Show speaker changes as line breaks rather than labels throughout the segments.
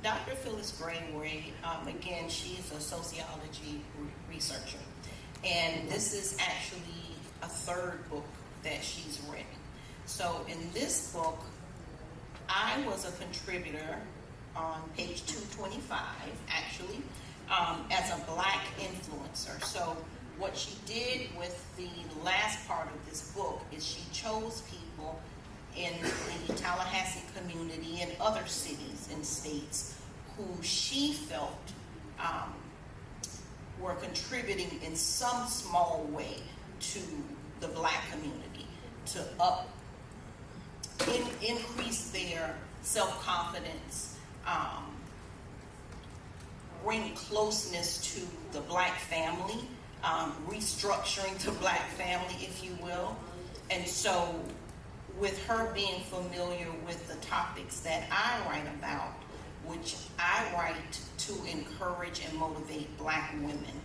Dr. Phyllis Grayway, again, she's a sociology researcher. And this is actually a third book that she's written. So in this book, I was a contributor on page 225, actually, as a Black influencer. So what she did with the last part of this book is she chose people in the Tallahassee community and other cities and states who she felt were contributing in some small way to the Black community to increase their self-confidence, bring closeness to the Black family, restructuring the Black family, if you will. And so with her being familiar with the topics that I write about, which I write to encourage and motivate Black women,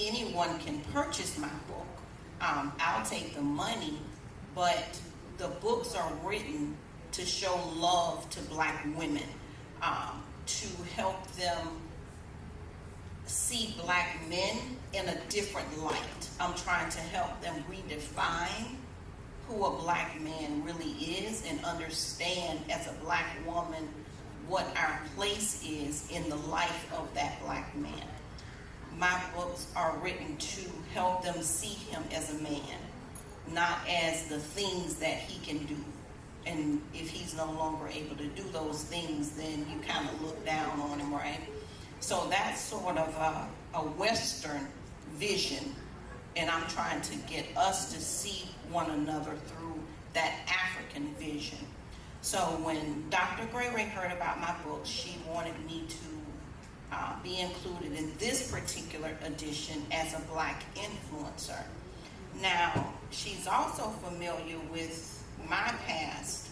anyone can purchase my book. I'll take the money, but the books are written to show love to Black women, to help them see Black men in a different light. I'm trying to help them redefine who a Black man really is and understand as a Black woman what our place is in the life of that Black man. My books are written to help them see him as a man, not as the things that he can do. And if he's no longer able to do those things, then you kind of look down on him, right? So that's sort of a Western vision, and I'm trying to get us to see one another through that African vision. So when Dr. Grayway heard about my book, she wanted me to be included in this particular edition as a Black influencer. Now, she's also familiar with my past.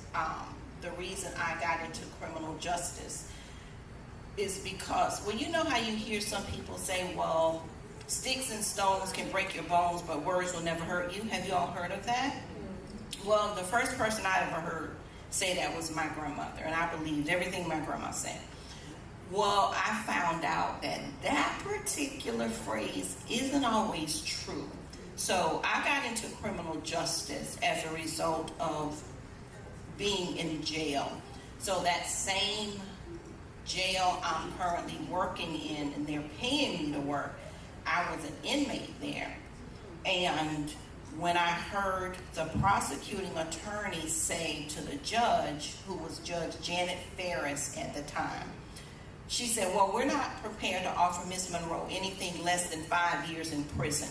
The reason I got into criminal justice is because, well, you know how you hear some people say, well, sticks and stones can break your bones, but words will never hurt you. Have you all heard of that? Well, the first person I ever heard say that was my grandmother, and I believed everything my grandma said. Well, I found out that that particular phrase isn't always true. So I got into criminal justice as a result of being in jail. So that same jail I'm currently working in, and they're paying me to work, I was an inmate there. And when I heard the prosecuting attorney say to the judge, who was Judge Janet Ferris at the time, she said, well, we're not prepared to offer Ms. Munroe anything less than 5 years in prison.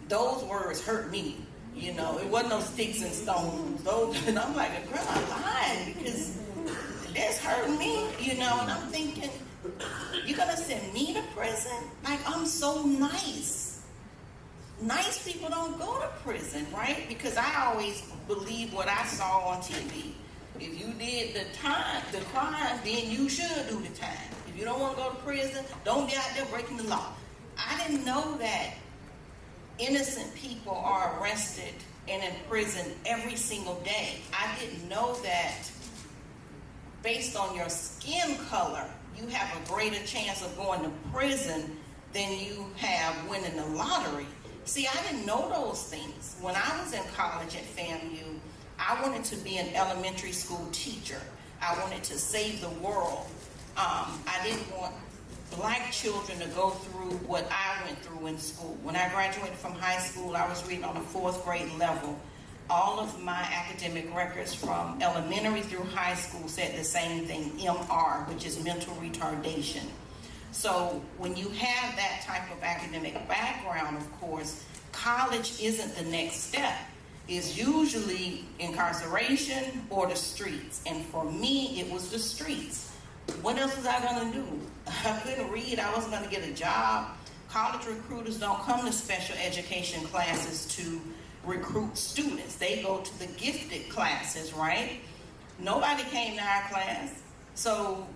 Those words hurt me. You know, it wasn't no sticks and stones. And I'm like, girl, I'm lying because that's hurting me, you know. And I'm thinking, you're going to send me to prison? Like, I'm so nice. Nice people don't go to prison, right? Because I always believe what I saw on TV. If you did the crime, then you should do the time. If you don't want to go to prison, don't be out there breaking the law. I didn't know that innocent people are arrested and in prison every single day. I didn't know that based on your skin color, you have a greater chance of going to prison than you have winning the lottery. See, I didn't know those things. When I was in college at FAMU, I wanted to be an elementary school teacher. I wanted to save the world. I didn't want Black children to go through what I went through in school. When I graduated from high school, I was reading on the 4th grade level. All of my academic records from elementary through high school said the same thing, MR, which is mental retardation. So when you have that type of academic background, of course, college isn't the next step. It's usually incarceration or the streets. And for me, it was the streets. What else was I going to do? I couldn't read. I wasn't going to get a job. College recruiters don't come to special education classes to recruit students. They go to the gifted classes, right? Nobody came to our class. So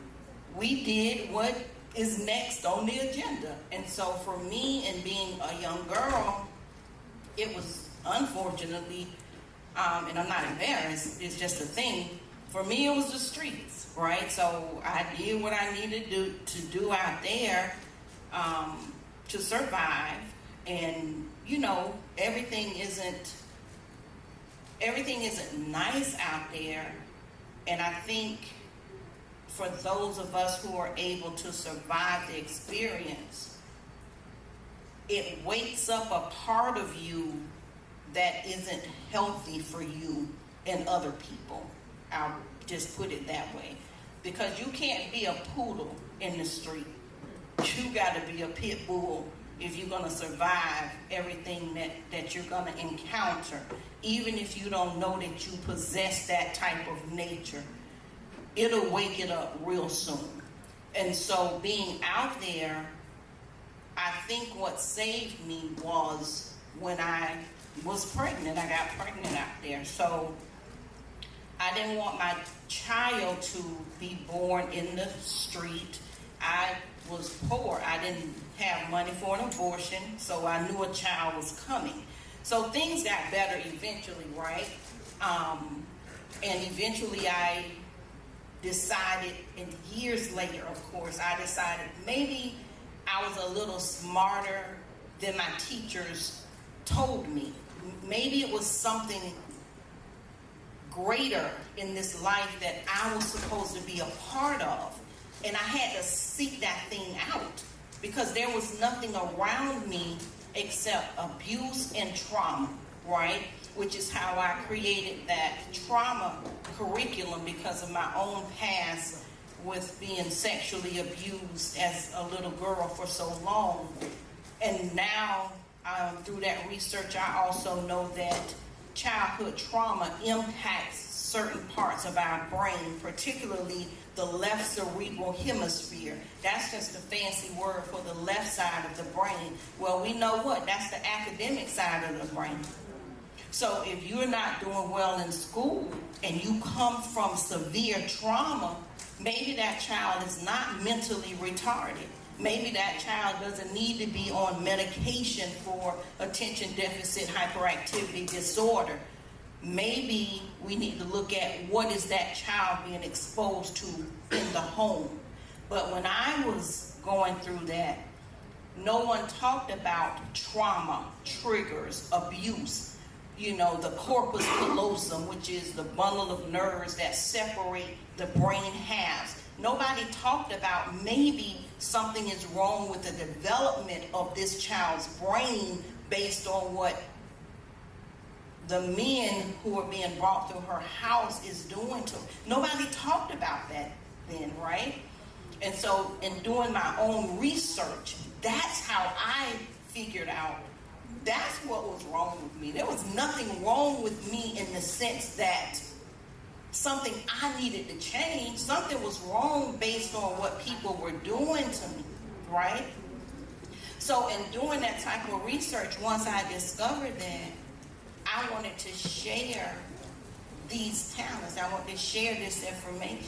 we did what is next on the agenda. And so for me, and being a young girl, it was unfortunately, and I'm not embarrassed, it's just a thing, for me, it was the streets, right? So I did what I needed to do out there to survive. And, you know, everything isn't nice out there. And I think for those of us who are able to survive the experience, it wakes up a part of you that isn't healthy for you and other people. I'll just put it that way. Because you can't be a poodle in the street. You got to be a pit bull if you're going to survive everything that you're going to encounter. Even if you don't know that you possess that type of nature, it'll wake it up real soon. And so being out there, I think what saved me was when I was pregnant. I got pregnant out there. So I didn't want my child to be born in the street. I was poor. I didn't have money for an abortion, so I knew a child was coming. So things got better eventually, right? And eventually I decided, and years later, of course, I decided maybe I was a little smarter than my teachers told me. Maybe it was something greater in this life that I was supposed to be a part of. And I had to seek that thing out because there was nothing around me except abuse and trauma, right? Which is how I created that trauma curriculum because of my own past with being sexually abused as a little girl for so long. And now, through that research, I also know that childhood trauma impacts certain parts of our brain, particularly the left cerebral hemisphere. That's just a fancy word for the left side of the brain. Well, we know what? That's the academic side of the brain. So if you're not doing well in school and you come from severe trauma, maybe that child is not mentally retarded. Maybe that child doesn't need to be on medication for attention deficit hyperactivity disorder. Maybe we need to look at what is that child being exposed to in the home. But when I was going through that, no one talked about trauma, triggers, abuse. You know, the corpus callosum, which is the bundle of nerves that separate the brain halves. Nobody talked about maybe something is wrong with the development of this child's brain based on what the men who are being brought through her house is doing to her. Nobody talked about that then, right? And so in doing my own research, that's how I figured out that's what was wrong with me. There was nothing wrong with me in the sense that something I needed to change. Something was wrong based on what people were doing to me, right? So in doing that type of research, once I discovered that, I wanted to share these talents. I wanted to share this information.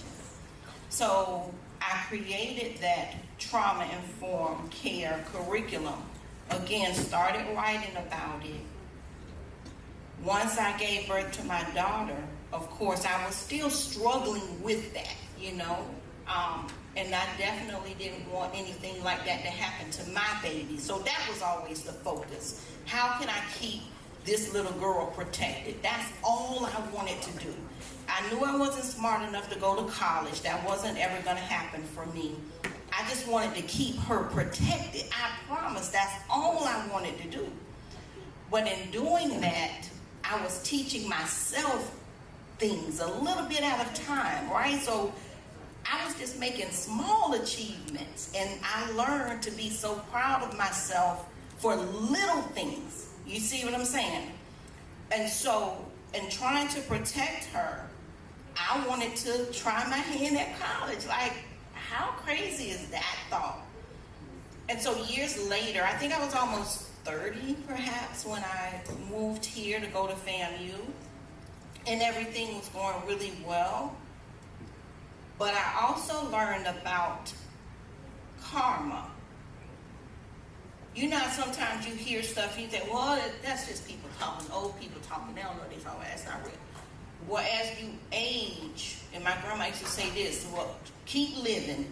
So I created that trauma-informed care curriculum. Again, started writing about it. Once I gave birth to my daughter, of course, I was still struggling with that, you know. And I definitely didn't want anything like that to happen to my baby. So that was always the focus. How can I keep this little girl protected? That's all I wanted to do. I knew I wasn't smart enough to go to college. That wasn't ever going to happen for me. I just wanted to keep her protected. I promise that's all I wanted to do. But in doing that, I was teaching myself things a little bit at a time, right? So I was just making small achievements, and I learned to be so proud of myself for little things. You see what I'm saying? And so in trying to protect her, I wanted to try my hand at college. Like, how crazy is that thought? And so years later, I think I was almost 30 perhaps when I moved here to go to FAMU, and everything was going really well. But I also learned about karma. You know, sometimes you hear stuff, you think, well, that's just people talking, old people talking, they don't know what they're talking about, that's not real. well, as you age, and my grandma used to say this, well, keep living.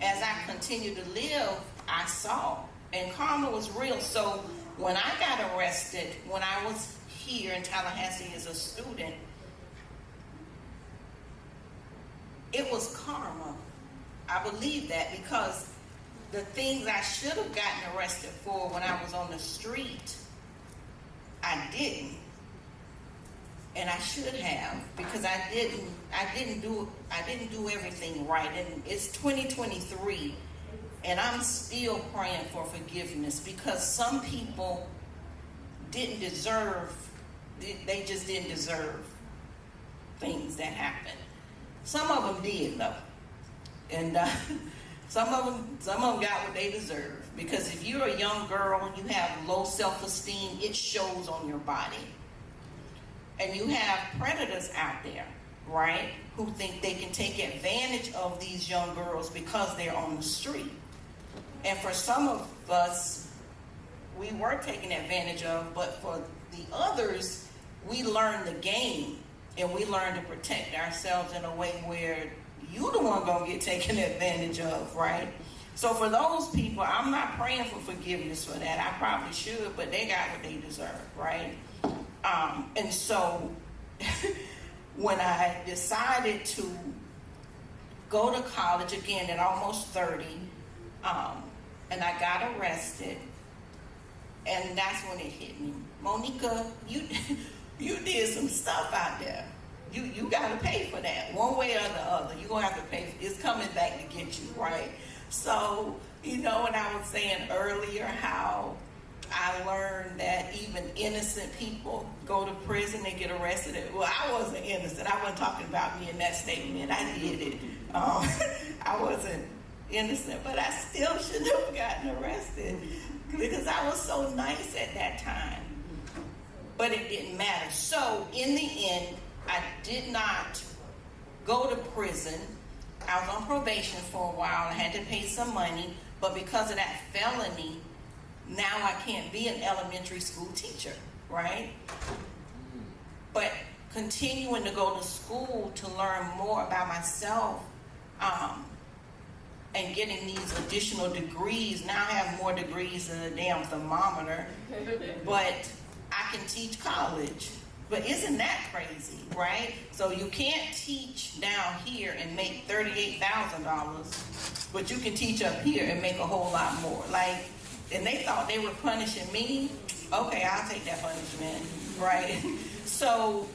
As I continue to live, I saw, and karma was real. So when I got arrested, when I was here in Tallahassee as a student, it was karma. I believe that, because the things I should have gotten arrested for when I was on the street, I didn't. And I should have, because I didn't do everything right. And it's 2023, and I'm still praying for forgiveness, because some people didn't deserve, they just didn't deserve things that happened. Some of them did though, and some of them got what they deserve. Because if you're a young girl and you have low self-esteem, it shows on your body. And you have predators out there, right, who think they can take advantage of these young girls because they're on the street. And for some of us, we were taken advantage of, but for the others, we learned the game, and we learned to protect ourselves in a way where you the one gonna get taken advantage of, right? So for those people, I'm not praying for forgiveness for that. I probably should, but they got what they deserve, right? And so when I decided to go to college again at almost 30, and I got arrested, and that's when it hit me. Monekka, you did some stuff out there. You got to pay for that. One way or the other, you're going to have to pay. It's coming back to get you, right? So, when I was saying earlier how I learned that even innocent people go to prison and get arrested. Well, I wasn't innocent. I wasn't talking about me in that statement. I did it. I wasn't innocent, but I still shouldn't have gotten arrested because I was so nice at that time. But it didn't matter. So in the end, I did not go to prison. I was on probation for a while. I had to pay some money, but because of that felony, now I can't be an elementary school teacher, right? But continuing to go to school to learn more about myself, and getting these additional degrees. Now I have more degrees than a damn thermometer, but I can teach college. But isn't that crazy, right? So you can't teach down here and make $38,000, but you can teach up here and make a whole lot more. And they thought they were punishing me. Okay, I'll take that punishment, right? So,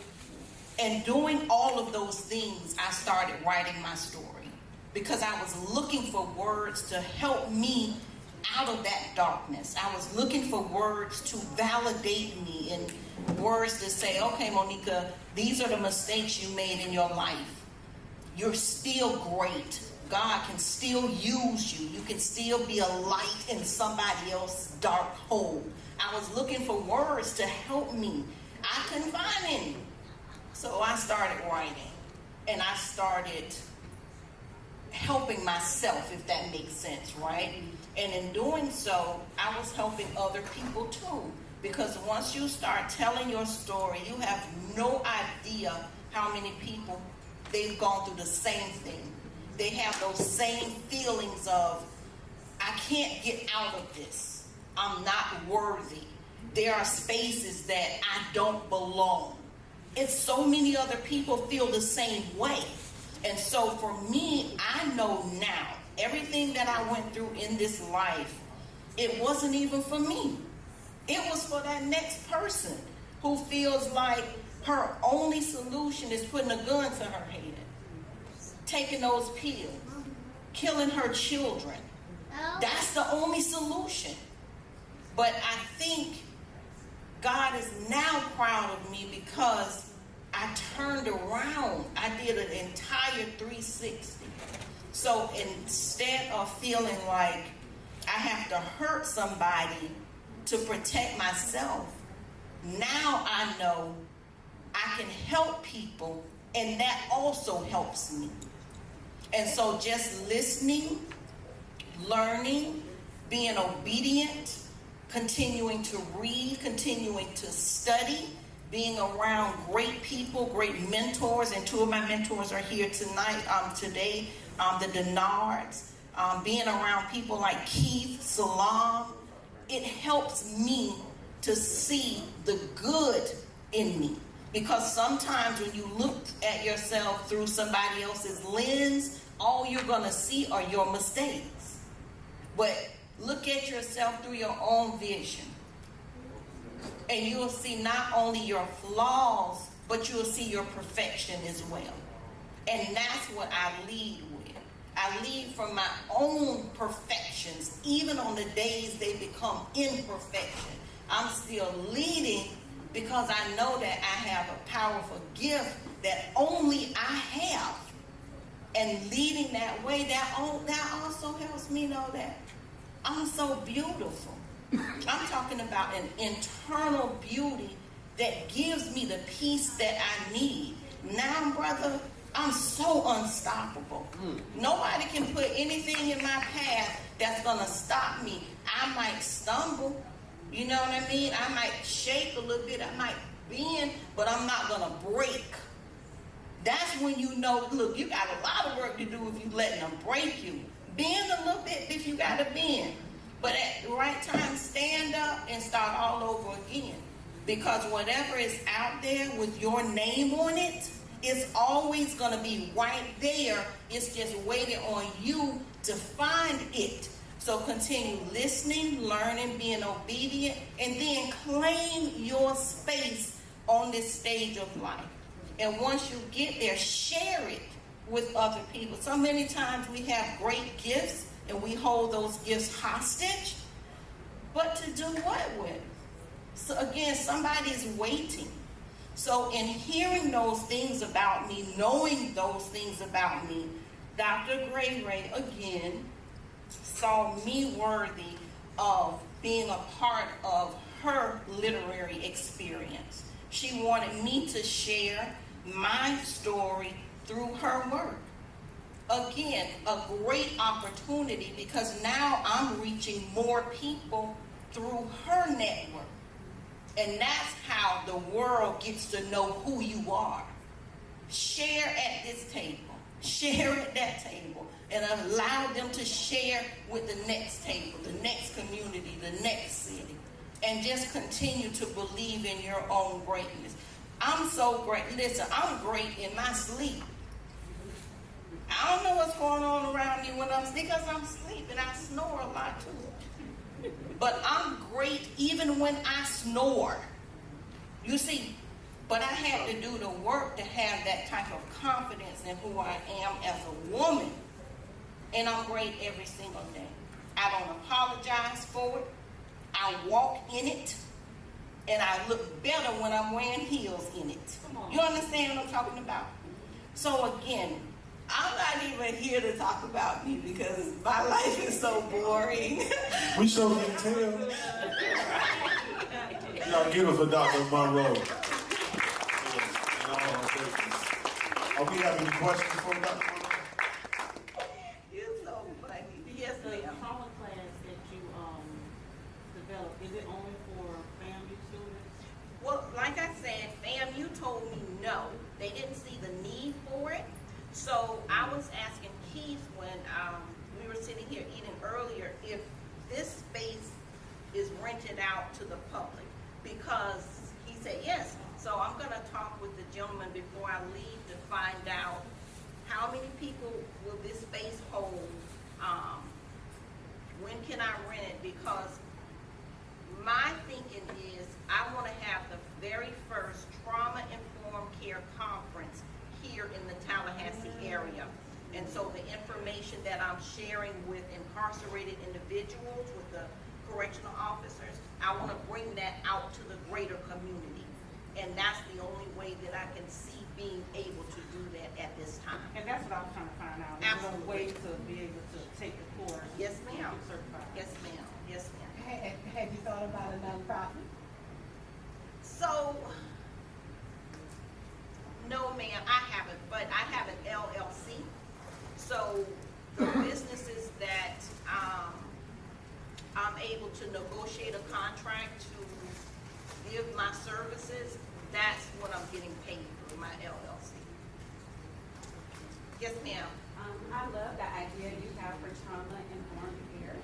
and doing all of those things, I started writing my story because I was looking for words to help me out of that darkness. I was looking for words to validate me and words to say, okay, Monekka, these are the mistakes you made in your life. You're still great. God can still use you. You can still be a light in somebody else's dark hole. I was looking for words to help me. I couldn't find any. So I started writing. And I started helping myself, if that makes sense, right? And in doing so, I was helping other people too. Because once you start telling your story, you have no idea how many people they've gone through the same thing. They have those same feelings of, I can't get out of this. I'm not worthy. There are spaces that I don't belong. And so many other people feel the same way. And so for me, I know now, everything that I went through in this life, it wasn't even for me. It was for that next person who feels like her only solution is putting a gun to her head, taking those pills, killing her children. That's the only solution. But I think God is now proud of me because I turned around. I did an entire 360. So instead of feeling like I have to hurt somebody to protect myself, now I know I can help people, and that also helps me. And so just listening, learning, being obedient, continuing to read, continuing to study, being around great people, great mentors, and two of my mentors are here tonight, today, the Denards, being around people like Keith, Salam, it helps me to see the good in me. Because sometimes when you look at yourself through somebody else's lens, all you're gonna see are your mistakes. But look at yourself through your own vision. And you'll see not only your flaws, but you'll see your perfection as well. And that's what I lead with. I lead from my own perfections, even on the days they become imperfection. I'm still leading because I know that I have a powerful gift that only I have. And leading that way, that also helps me know that I'm so beautiful. I'm talking about an internal beauty that gives me the peace that I need. Now, brother, I'm so unstoppable. Nobody can put anything in my path that's going to stop me. I might stumble, you know what I mean? I might shake a little bit, I might bend, but I'm not going to break. That's when you know, look, you got a lot of work to do if you letting them break you. Bend a little bit if you got to bend. But at the right time, stand up and start all over again. Because whatever is out there with your name on it, it's always going to be right there. It's just waiting on you to find it. So continue listening, learning, being obedient, and then claim your space on this stage of life. And once you get there, share it with other people. So many times we have great gifts and we hold those gifts hostage. But to do what with? So again, somebody is waiting. So in hearing those things about me, knowing those things about me, Dr. Gray Ray again saw me worthy of being a part of her literary experience. She wanted me to share my story through her work. Again, a great opportunity because now I'm reaching more people through her network. And that's how the world gets to know who you are. Share at this table. Share at that table. And allow them to share with the next table, the next community, the next city. And just continue to believe in your own greatness. I'm so great. Listen, I'm great in my sleep. I don't know what's going on around me when I'm sleeping because I'm sleeping. I snore a lot too. But I'm great even when I snore. You see, but I had to do the work to have that type of confidence in who I am as a woman. And I'm great every single day. I don't apologize for it. I walk in it. And I look better when I'm wearing heels in it. You understand what I'm talking about? So again, I'm not even here to talk about me because my life is so boring.
We sure can tell. Y'all give it for Dr. Munroe. Are we having any questions for Dr. Munroe?
You're so funny. Yes, ma'am.
The common class that you developed, is it only for family students?
Well, like I said, FAMU told me no. They didn't see the need for it. So I was asking Keith when we were sitting here eating earlier if this space is rented out to the public because he said yes. So I'm going to talk with the gentleman before I leave to find out how many people will this space hold, when can I rent it, because my thinking is I want to have the very first trauma-informed care conference here in the Tallahassee area. And so the information that I'm sharing with incarcerated individuals, with the correctional officers, I want to bring that out to the greater community. And that's the only way that I can see being able to do that at this time.
And that's what I was trying to find out.
Absolutely.
Is there a way to be able to take the course?
Yes, ma'am.
And get certified?
Yes, ma'am. Yes, ma'am.
Have you thought about a nonprofit?
So, no, ma'am, I haven't, but I have an LLC. So the businesses that I'm able to negotiate a contract to give my services, That's what I'm getting paid through my LLC. Yes, ma'am.
I love the idea you have for trauma-informed care.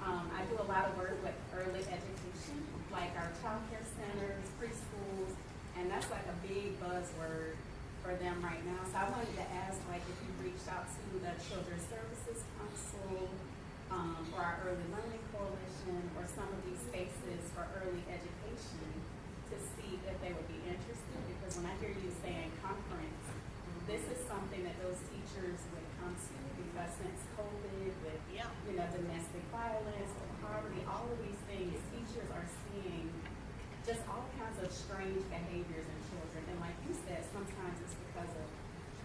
I do a lot of work with early education, like our child care centers, preschools, and that's like a big buzzword for them right now. So I wanted to ask, like, if you reached out to the Children's Services Council, or our Early Learning Coalition, or some of these spaces for early education to see if they would be interested, because when I hear you saying conference, this is something that those teachers would come to, because since COVID, with
Yeah.
domestic violence, with poverty, all of these things, teachers are seeing just all kinds of strange behaviors in children. And like you said, sometimes it's because of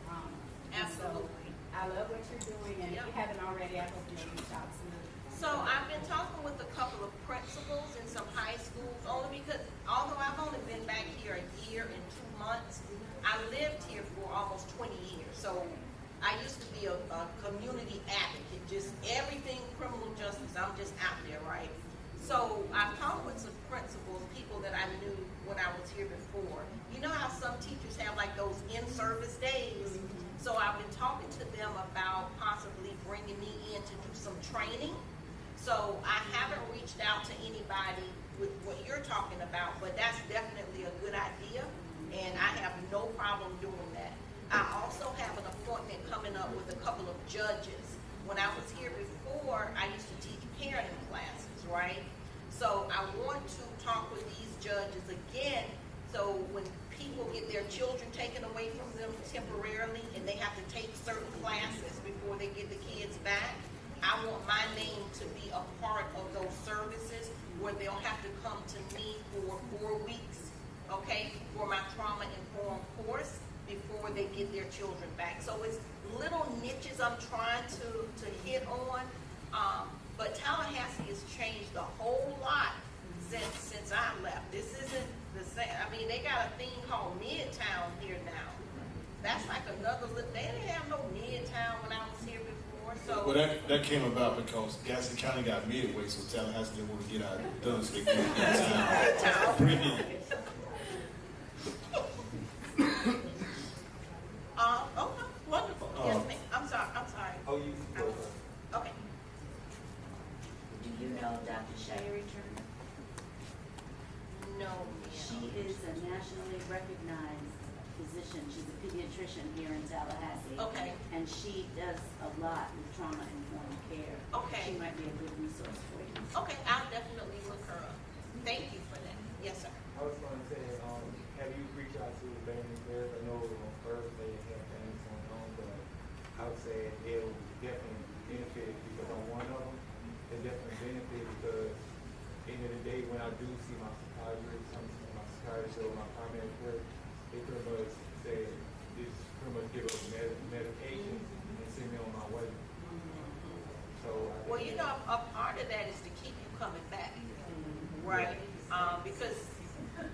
trauma. And
Absolutely.
So I love what you're doing, and if you haven't already, I hope you'll reach out to me.
So I've been talking with a couple of principals in some high schools, only because although I've only been back here a year and 2 months, I lived here for almost 20 years. So I used to be a community advocate, just everything criminal justice, I'm just out there, right? So I've talked with some principals, people that I knew when I was here before. You know how some teachers have like those in-service days? So I've been talking to them about possibly bringing me in to do some training. So I haven't reached out to anybody with what you're talking about, but that's definitely a good idea, and I have no problem doing that. I also have an appointment coming up with a couple of judges. When I was here before, I used to teach parenting classes, right? So I want to talk with these judges again, so when people get their children taken away from them temporarily and they have to take certain classes before they get the kids back, I want my name to be a part of those services where they'll have to come to me for 4 weeks, okay, for my trauma-informed course before they get their children back. So it's little niches I'm trying to hit on, but Tallahassee has changed a whole lot since I left. This isn't the same. I mean, they got a thing called Midtown here now. That's like another, they didn't have no Midtown when I was here before. So
Well, that came about because Gaston County got midway, so Tallahassee didn't want to get out done, so they came to town. Brittany.
Okay, wonderful. Yes, ma'am. I'm sorry.
Oh, you.
Okay.
Do you know Dr. Shayri Turner?
No,
She is a nationally recognized physician. She's a pediatrician here in Tallahassee.
Okay.
And she does a lot with trauma-informed care.
Okay.
She might be a good resource for you.
Okay, I'll definitely look her up. Thank you for that. Yes, sir.
I was going to say, have you reached out to the family first? I know on Thursday you have things going on, but I would say it'll definitely benefit because I'm one of them. It definitely benefit because end of the day, when I do see my psychiatrist or my primary care, they pretty much say, just pretty much give us medication and send me on my way. So I
Well, you know, a part of that is to keep you coming back, right? Because,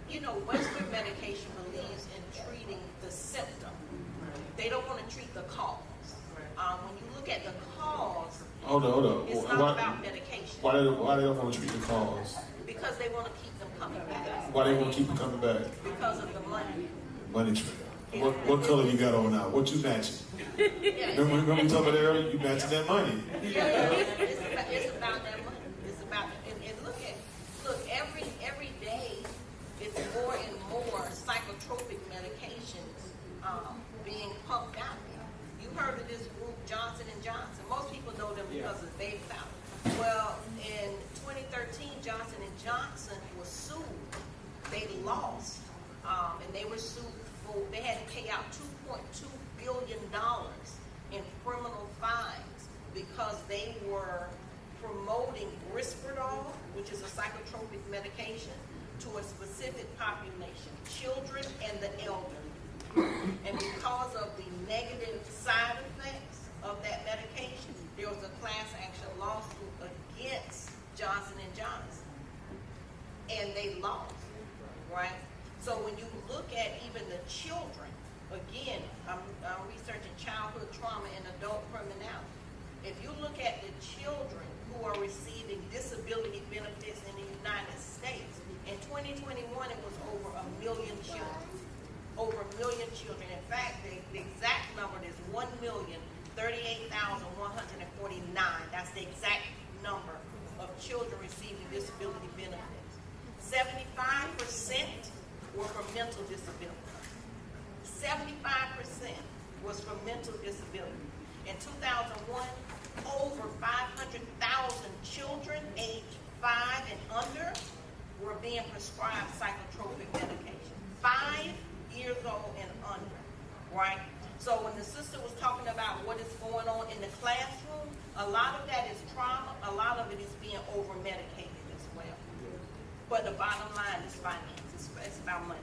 you know, Western medication believes in treating the symptom. They don't want to treat the cause. When you look at the cause,
Hold on.
it's not about medication.
Why they don't want to treat the cause?
Because they want to keep them coming back.
Why they want to keep them coming back?
Because of the money.
Money trigger. What color you got on now? What you matching?
Yeah.
Remember we talked about that earlier? You matching that money.
Yeah, it's about that money. It's about, and look, every day, it's more and more psychotropic medications being pumped out there. You heard of this group, Johnson & Johnson. Most people know them because of they found it. Well, in 2013, Johnson & Johnson was sued. They lost, and they were sued for, they had to pay out $2.2 billion in criminal fines because they were promoting Risperdal, which is a psychotropic medication, to a specific population, children and the elderly. And because of the negative side effects of that medication, there was a class action lawsuit against Johnson & Johnson. And they lost, right? So when you look at even the children, again, I'm researching childhood trauma and adult criminality. If you look at the children who are receiving disability benefits in the United States, in 2021 it was over 1 million children. Over 1 million children. In fact, the exact number is 1,038,149. That's the exact number of children receiving disability benefits. 75% were from mental disability. 75% was from mental disability. In 2001, over 500,000 children aged 5 and under were being prescribed psychotropic medication. 5 years old and under, right? So when the sister was talking about what is going on in the classroom, a lot of that is trauma, a lot of it is being over-medicated as well. But the bottom line is finances. It's about money.